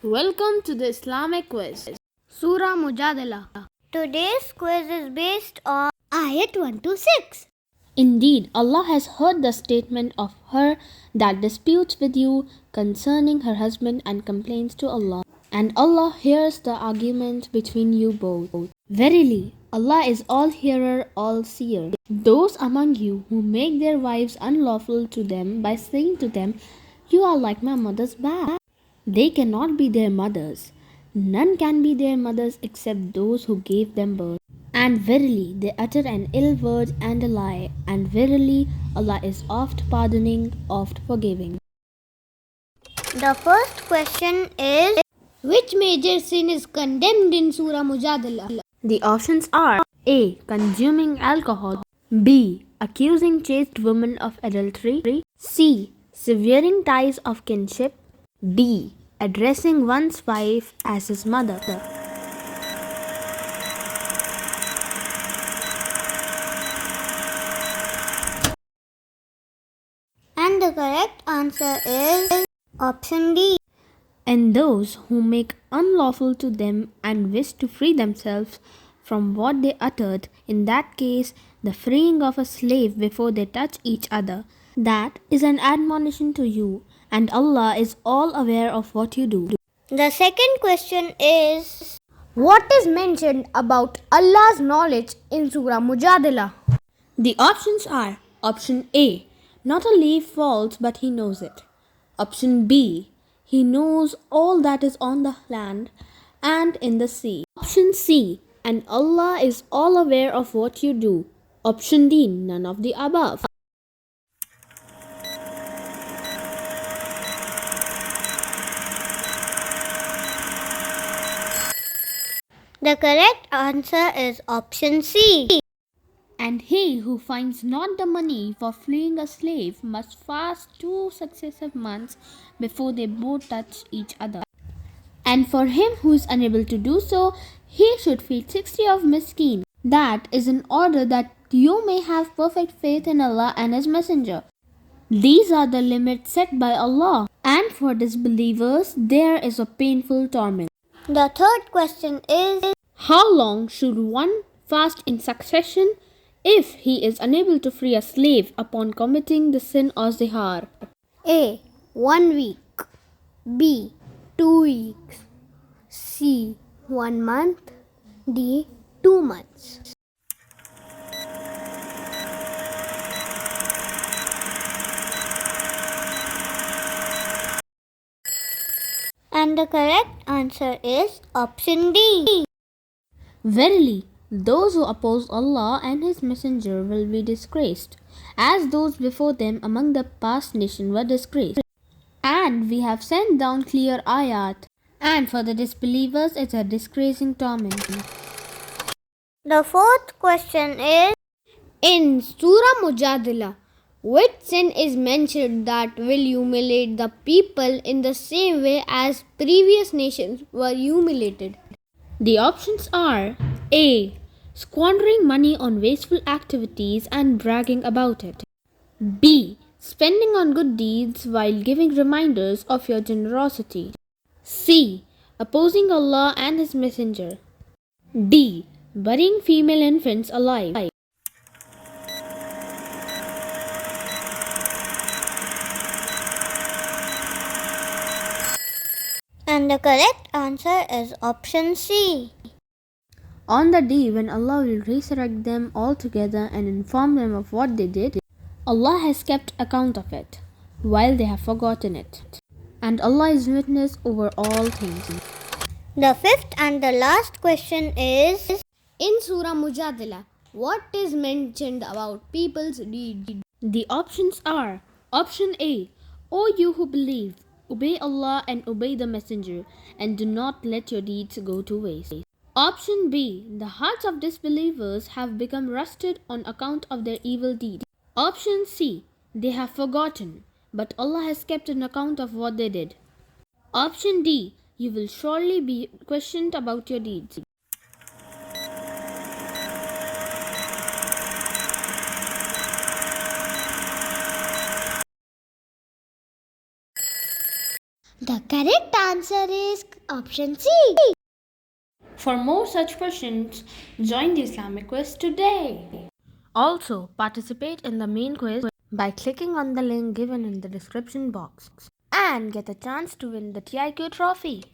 Welcome to the Islamic quiz. Surah Mujadilah. Today's quiz is based on Ayat 1 to 6. Indeed, Allah has heard the statement of her that disputes with you concerning her husband and complains to Allah. And Allah hears the argument between you both. Verily, Allah is all hearer, all seer. Those among you who make their wives unlawful to them by saying to them, "You are like my mother's back," they cannot be their mothers. None can be their mothers except those who gave them birth. And verily, they utter an ill word and a lie. And verily, Allah is oft pardoning, oft forgiving. The first question is, which major sin is condemned in Surah Mujadilah? The options are A. Consuming alcohol, B. Accusing chaste women of adultery, C. Severing ties of kinship, D. Addressing one's wife as his mother. And the correct answer is option D. And those who make unlawful to them and wish to free themselves from what they uttered, in that case, the freeing of a slave before they touch each other, that is an admonition to you, and Allah is all aware of what you do. The second question is, what is mentioned about Allah's knowledge in Surah Mujadilah? The options are option A, not a leaf falls but he knows it. Option B, he knows all that is on the land and in the sea. Option C, and Allah is all aware of what you do. Option D, none of the above. The correct answer is option C. And he who finds not the money for freeing a slave must fast 2 successive months before they both touch each other. And for him who is unable to do so, he should feed 60 of miskin. That is in order that you may have perfect faith in Allah and His Messenger. These are the limits set by Allah, and for disbelievers there is a painful torment. The third question is, How long should one fast in succession if he is unable to free a slave upon committing the sin or zihar? A. 1 week, B. 2 weeks, C. 1 month, D. 2 months. And the correct answer is option D. Verily, those who oppose Allah and His Messenger will be disgraced, as those before them among the past nation were disgraced. And we have sent down clear Aayaat, and for the disbelievers it's a disgracing torment. The fourth question is, in Surah Mujadilah, which sin is mentioned that will humiliate the people in the same way as previous nations were humiliated? The options are A. Squandering money on wasteful activities and bragging about it. B. Spending on good deeds while giving reminders of your generosity. C. Opposing Allah and His Messenger. D. Burying female infants alive. And the correct answer is option C. On the day when Allah will resurrect them all together and inform them of what they did, Allah has kept account of it, while they have forgotten it. And Allah is witness over all things. The fifth and the last question is, in Surah Mujadilah, what is mentioned about people's deeds? The options are option A, O you who believe, obey Allah and obey the Messenger, and do not let your deeds go to waste. Option B, the hearts of disbelievers have become rusted on account of their evil deeds. Option C, they have forgotten, but Allah has kept an account of what they did. Option D, you will surely be questioned about your deeds. The correct answer is option C. For more such questions, join the Islamic quiz today. Also, participate in the main quiz by clicking on the link given in the description box and get a chance to win the TIQ trophy.